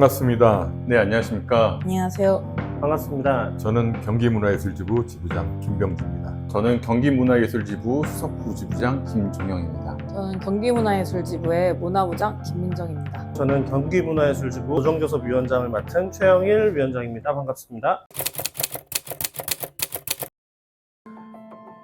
반갑습니다. 네, 안녕하십니까. 안녕하세요. 반갑습니다. 저는 경기문화예술지부 지부장 김병주입니다. 저는 경기문화예술지부 수석부지부장 김종영입니다. 저는 경기문화예술지부의 문화부장 김민정입니다. 저는 경기문화예술지부 노정교섭위원장을 맡은 최영일 위원장입니다. 반갑습니다.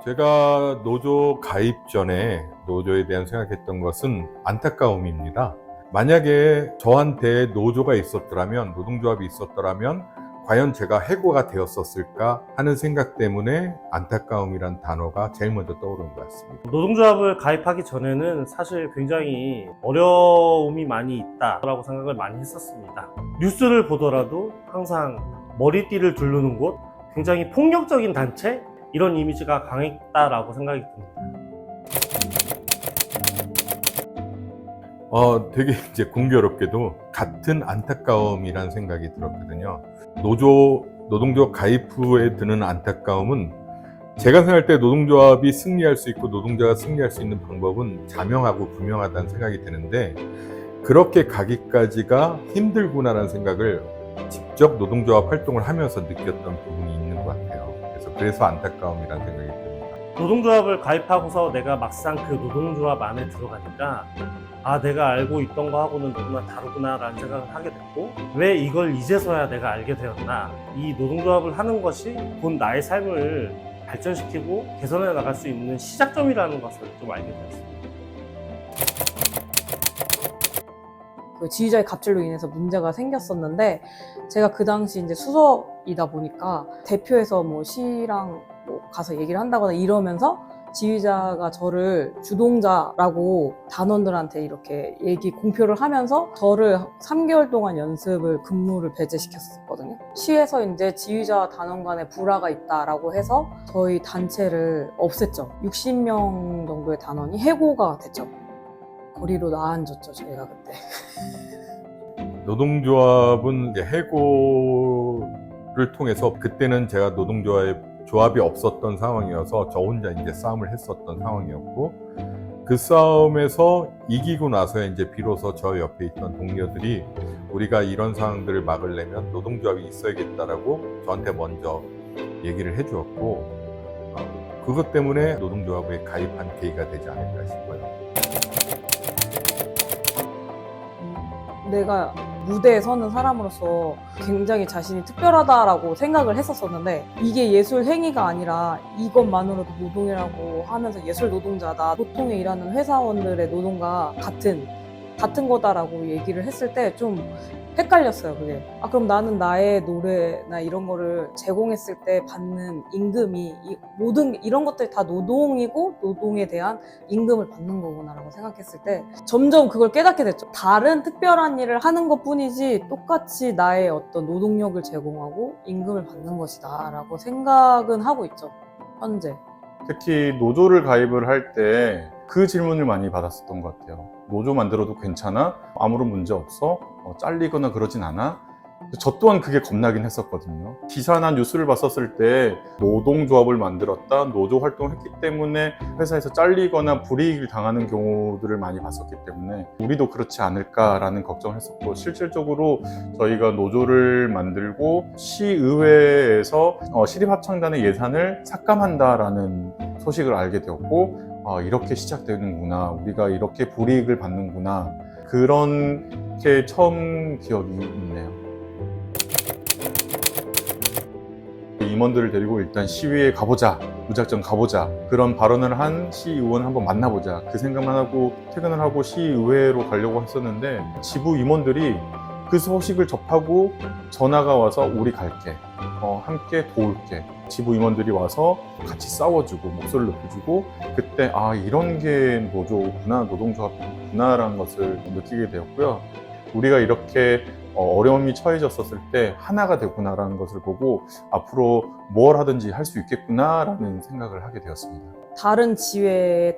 제가 노조 가입 전에 노조에 대한 생각했던 것은 안타까움입니다. 만약에 저한테 노조가 있었더라면, 노동조합이 있었더라면 과연 제가 해고가 되었었을까 하는 생각 때문에 안타까움이란 단어가 제일 먼저 떠오르는 것 같습니다. 노동조합을 가입하기 전에는 사실 굉장히 어려움이 많이 있다라고 생각을 많이 했었습니다. 뉴스를 보더라도 항상 머리띠를 두르는 곳, 굉장히 폭력적인 단체, 이런 이미지가 강했다라고 생각이 듭니다. 되게 이제 공교롭게도 같은 안타까움이란 생각이 들었거든요. 노동조합 가입 후에 드는 안타까움은 제가 생각할 때 노동조합이 승리할 수 있고 노동자가 승리할 수 있는 방법은 자명하고 분명하다는 생각이 드는데, 그렇게 가기까지가 힘들구나라는 생각을 직접 노동조합 활동을 하면서 느꼈던 부분이 있는 것 같아요. 그래서 안타까움이라는 생각이 듭니다. 노동조합을 가입하고서 내가 막상 그 노동조합 안에 들어가니까 내가 알고 있던 거하고는 너무나 다르구나 라는 생각을 하게 됐고, 왜 이걸 이제서야 내가 알게 되었나, 이 노동조합을 하는 것이 곧 나의 삶을 발전시키고 개선해 나갈 수 있는 시작점이라는 것을 좀 알게 되었습니다. 그 지휘자의 갑질로 인해서 문제가 생겼었는데, 제가 그 당시 이제 수석이다 보니까 대표에서 뭐 시랑 뭐 가서 얘기를 한다거나 이러면서 지휘자가 저를 주동자라고 단원들한테 이렇게 공표를 하면서 저를 3개월 동안 근무를 배제시켰었거든요. 시에서 이제 지휘자와 단원 간에 불화가 있다라고 해서 저희 단체를 없앴죠. 60명 정도의 단원이 해고가 됐죠. 거리로 나앉았죠, 저희가 그때. 노동조합은 이제 해고를 통해서, 그때는 제가 조합이 없었던 상황이어서 저 혼자 이제 싸움을 했었던 상황이었고, 그 싸움에서 이기고 나서 이제 비로소 저 옆에 있던 동료들이 우리가 이런 상황들을 막으려면 노동조합이 있어야겠다라고 저한테 먼저 얘기를 해주었고, 그것 때문에 노동조합에 가입한 계기가 되지 않을까 싶어요. 내가 무대에 서는 사람으로서 굉장히 자신이 특별하다라고 생각을 했었었는데, 이게 예술 행위가 아니라 이것만으로도 노동이라고 하면서 예술 노동자다, 보통에 일하는 회사원들의 노동과 같은 거다라고 얘기를 했을 때 좀 헷갈렸어요, 그게. 그럼 나는 나의 노래나 이런 거를 제공했을 때 받는 임금이 모든 이런 것들이 다 노동이고 노동에 대한 임금을 받는 거구나라고 생각했을 때 점점 그걸 깨닫게 됐죠. 다른 특별한 일을 하는 것 뿐이지 똑같이 나의 어떤 노동력을 제공하고 임금을 받는 것이다 라고 생각은 하고 있죠, 현재. 특히 노조를 가입을 할 때 그 질문을 많이 받았었던 것 같아요. 노조 만들어도 괜찮아? 아무런 문제 없어? 잘리거나 그러진 않아? 저 또한 그게 겁나긴 했었거든요. 기사나 뉴스를 봤었을 때 노동조합을 만들었다, 노조 활동을 했기 때문에 회사에서 잘리거나 불이익을 당하는 경우들을 많이 봤었기 때문에 우리도 그렇지 않을까라는 걱정을 했었고, 실질적으로 저희가 노조를 만들고 시의회에서 시립합창단의 예산을 삭감한다라는 소식을 알게 되었고, 이렇게 시작되는구나, 우리가 이렇게 불이익을 받는구나, 그런 게 처음 기억이 있네요. 임원들을 데리고 일단 시위에 가보자, 무작정 가보자, 그런 발언을 한 시의원 한번 만나보자, 그 생각만 하고 퇴근을 하고 시의회로 가려고 했었는데, 지부 임원들이 그 소식을 접하고 전화가 와서 우리 갈게, 함께 도울게, 지부 임원들이 와서 같이 싸워주고 목소리를 높여주고, 그때 이런 게 노조구나, 노동조합이구나 라는 것을 느끼게 되었고요. 우리가 이렇게 어려움이 처해졌었을 때 하나가 되구나라는 것을 보고 앞으로 뭘 하든지 할 수 있겠구나라는 생각을 하게 되었습니다. 다른 지회에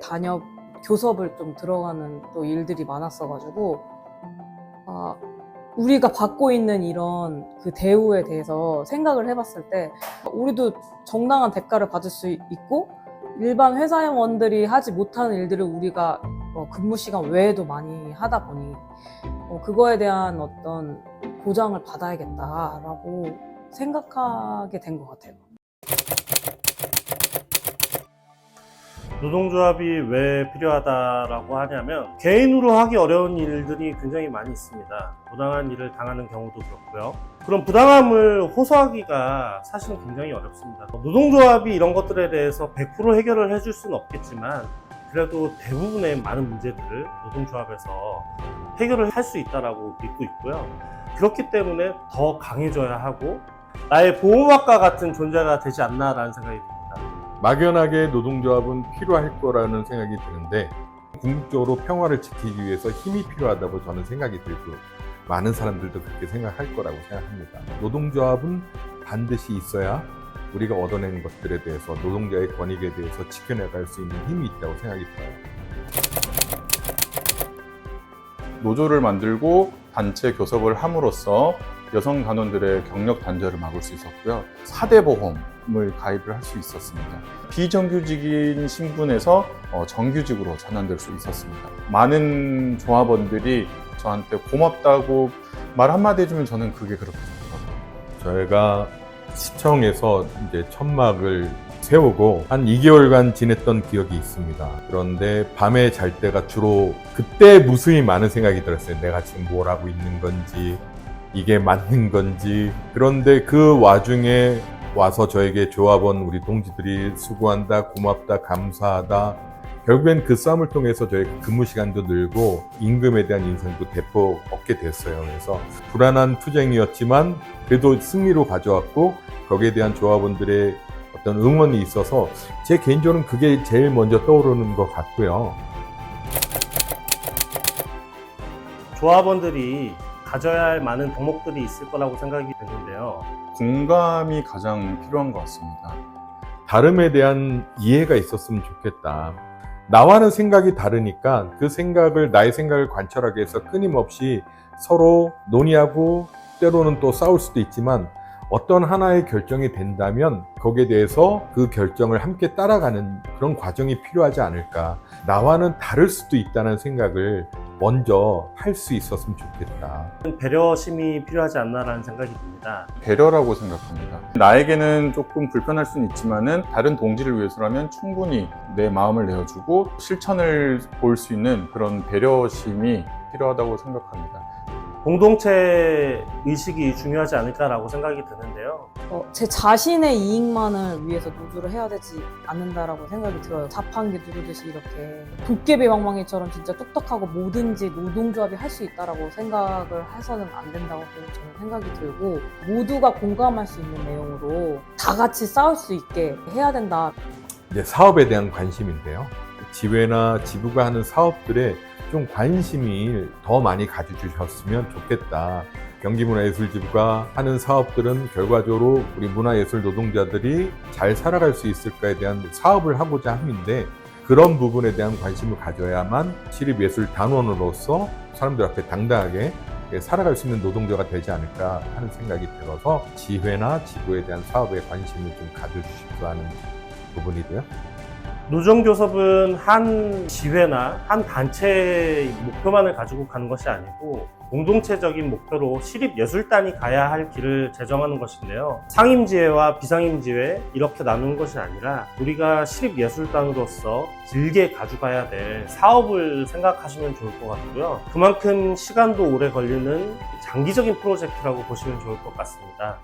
교섭을 좀 들어가는 또 일들이 많았어가지고, 우리가 받고 있는 이런 그 대우에 대해서 생각을 해봤을 때 우리도 정당한 대가를 받을 수 있고, 일반 회사원들이 하지 못하는 일들을 우리가 근무 시간 외에도 많이 하다 보니 그거에 대한 어떤 보장을 받아야겠다라고 생각하게 된 것 같아요. 노동조합이 왜 필요하다라고 하냐면 개인으로 하기 어려운 일들이 굉장히 많이 있습니다. 부당한 일을 당하는 경우도 그렇고요. 그런 부당함을 호소하기가 사실은 굉장히 어렵습니다. 노동조합이 이런 것들에 대해서 100% 해결을 해줄 수는 없겠지만 그래도 대부분의 많은 문제들을 노동조합에서 해결을 할 수 있다고 믿고 있고요. 그렇기 때문에 더 강해져야 하고 나의 보호막과 같은 존재가 되지 않나라는 생각이 듭니다. 막연하게 노동조합은 필요할 거라는 생각이 드는데 궁극적으로 평화를 지키기 위해서 힘이 필요하다고 저는 생각이 들고 많은 사람들도 그렇게 생각할 거라고 생각합니다. 노동조합은 반드시 있어야 우리가 얻어내는 것들에 대해서 노동자의 권익에 대해서 지켜나갈 수 있는 힘이 있다고 생각이 들어요. 노조를 만들고 단체 교섭을 함으로써 여성 단원들의 경력 단절을 막을 수 있었고요. 4대 보험을 가입을 할 수 있었습니다. 비정규직인 신분에서 정규직으로 전환될 수 있었습니다. 많은 조합원들이 저한테 고맙다고 말 한마디 해주면 저는 그게 그렇게 좋더라고요. 저희가 시청에서 이제 천막을 세우고 한 2개월간 지냈던 기억이 있습니다. 그런데 밤에 잘 때가 주로 그때 무수히 많은 생각이 들었어요. 내가 지금 뭘 하고 있는 건지, 이게 맞는 건지. 그런데 그 와중에 와서 저에게 조합원 우리 동지들이 수고한다, 고맙다, 감사하다. 결국엔 그 싸움을 통해서 저희 근무 시간도 늘고 임금에 대한 인상도 대폭 얻게 됐어요. 그래서 불안한 투쟁이었지만 그래도 승리로 가져왔고 거기에 대한 조합원들의 어떤 응원이 있어서 제 개인적으로는 그게 제일 먼저 떠오르는 것 같고요. 조합원들이 가져야 할 많은 덕목들이 있을 거라고 생각이 되는데요. 공감이 가장 필요한 것 같습니다. 다름에 대한 이해가 있었으면 좋겠다. 나와는 생각이 다르니까 그 생각을, 나의 생각을 관철하기 위해서 끊임없이 서로 논의하고 때로는 또 싸울 수도 있지만 어떤 하나의 결정이 된다면 거기에 대해서 그 결정을 함께 따라가는 그런 과정이 필요하지 않을까. 나와는 다를 수도 있다는 생각을 먼저 할 수 있었으면 좋겠다. 배려심이 필요하지 않나라는 생각이 듭니다. 배려라고 생각합니다. 나에게는 조금 불편할 수는 있지만은 다른 동지를 위해서라면 충분히 내 마음을 내어주고 실천을 볼 수 있는 그런 배려심이 필요하다고 생각합니다. 공동체 의식이 중요하지 않을까라고 생각이 드는데요. 제 자신의 이익만을 위해서 노조를 해야 되지 않는다라고 생각이 들어요. 자판기 누르듯이 이렇게 도깨비 방망이처럼 진짜 똑똑하고 뭐든지 노동조합이 할 수 있다라고 생각을 해서는 안 된다고 저는 생각이 들고 모두가 공감할 수 있는 내용으로 다 같이 싸울 수 있게 해야 된다. 이제 사업에 대한 관심인데요. 지회나 지부가 하는 사업들에 좀 관심이 더 많이 가져주셨으면 좋겠다. 경기문화예술지부가 하는 사업들은 결과적으로 우리 문화예술 노동자들이 잘 살아갈 수 있을까에 대한 사업을 하고자 함인데 그런 부분에 대한 관심을 가져야만 시립예술단원으로서 사람들 앞에 당당하게 살아갈 수 있는 노동자가 되지 않을까 하는 생각이 들어서 지회나 지부에 대한 사업에 관심을 좀 가져주십사 하는 부분이고요. 노정교섭은 한 지회나 한 단체의 목표만을 가지고 가는 것이 아니고 공동체적인 목표로 시립예술단이 가야 할 길을 제정하는 것인데요. 상임지회와 비상임지회 이렇게 나누는 것이 아니라 우리가 시립예술단으로서 길게 가져가야 될 사업을 생각하시면 좋을 것 같고요. 그만큼 시간도 오래 걸리는 장기적인 프로젝트라고 보시면 좋을 것 같습니다.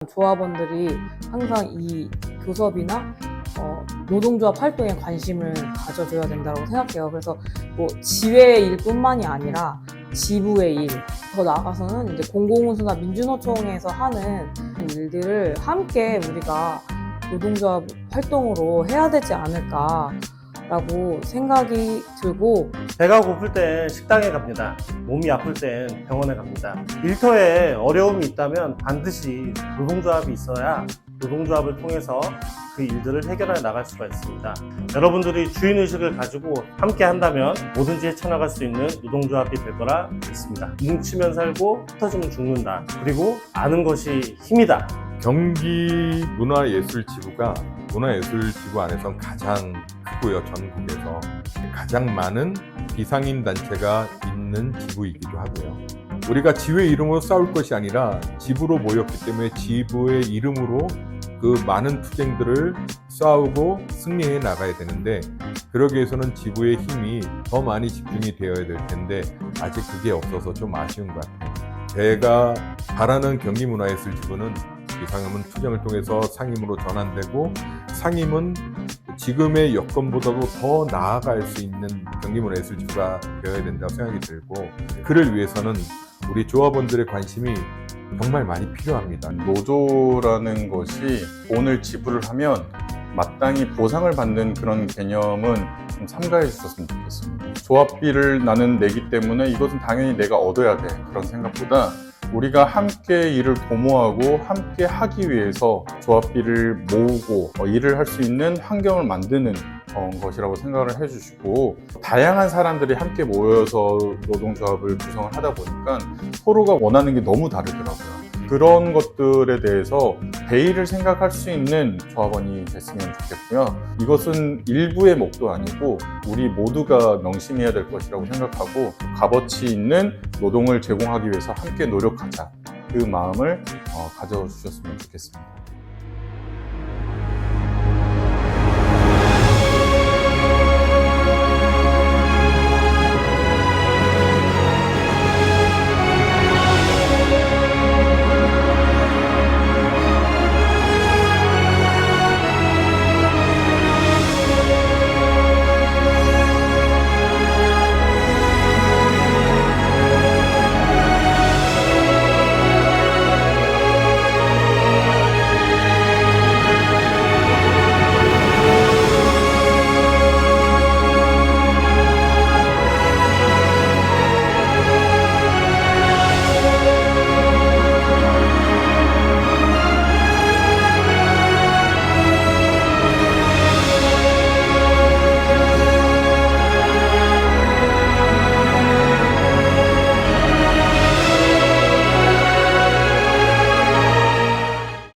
조합원들이 항상 이 교섭이나 노동조합 활동에 관심을 가져줘야 된다고 생각해요. 그래서 뭐 지회의 일뿐만이 아니라 지부의 일, 더 나아가서는 이제 공공운수나 민주노총에서 하는 일들을 함께 우리가 노동조합 활동으로 해야 되지 않을까라고 생각이 들고 배가 고플 땐 식당에 갑니다. 몸이 아플 땐 병원에 갑니다. 일터에 어려움이 있다면 반드시 노동조합이 있어야 노동조합을 통해서 그 일들을 해결해 나갈 수가 있습니다. 여러분들이 주인의식을 가지고 함께 한다면 뭐든지 헤쳐나갈 수 있는 노동조합이 될 거라 믿습니다. 뭉치면 살고 흩어지면 죽는다. 그리고 아는 것이 힘이다. 경기문화예술지부가 문화예술지구 안에선 가장 크고요. 전국에서 가장 많은 비상인 단체가 있는 지부이기도 하고요. 우리가 지부의 이름으로 싸울 것이 아니라 지부로 모였기 때문에 지부의 이름으로 그 많은 투쟁들을 싸우고 승리해 나가야 되는데, 그러기 위해서는 지부의 힘이 더 많이 집중이 되어야 될 텐데 아직 그게 없어서 좀 아쉬운 것 같아요. 제가 바라는 경기문화예술지구는 이상임은 투쟁을 통해서 상임으로 전환되고, 상임은 지금의 여건보다도 더 나아갈 수 있는 경기문화예술지구가 되어야 된다고 생각이 들고, 그를 위해서는 우리 조합원들의 관심이 정말 많이 필요합니다. 노조라는 것이 오늘 지불을 하면 마땅히 보상을 받는 그런 개념은 좀 삼가했었으면 좋겠습니다. 조합비를 나는 내기 때문에 이것은 당연히 내가 얻어야 돼, 그런 생각보다 우리가 함께 일을 도모하고 함께 하기 위해서 조합비를 모으고 일을 할 수 있는 환경을 만드는 것이라고 생각을 해주시고, 다양한 사람들이 함께 모여서 노동조합을 구성을 하다 보니까 서로가 원하는 게 너무 다르더라고요. 그런 것들에 대해서 대의를 생각할 수 있는 조합원이 됐으면 좋겠고요. 이것은 일부의 목도 아니고 우리 모두가 명심해야 될 것이라고 생각하고, 값어치 있는 노동을 제공하기 위해서 함께 노력하자, 그 마음을 가져주셨으면 좋겠습니다.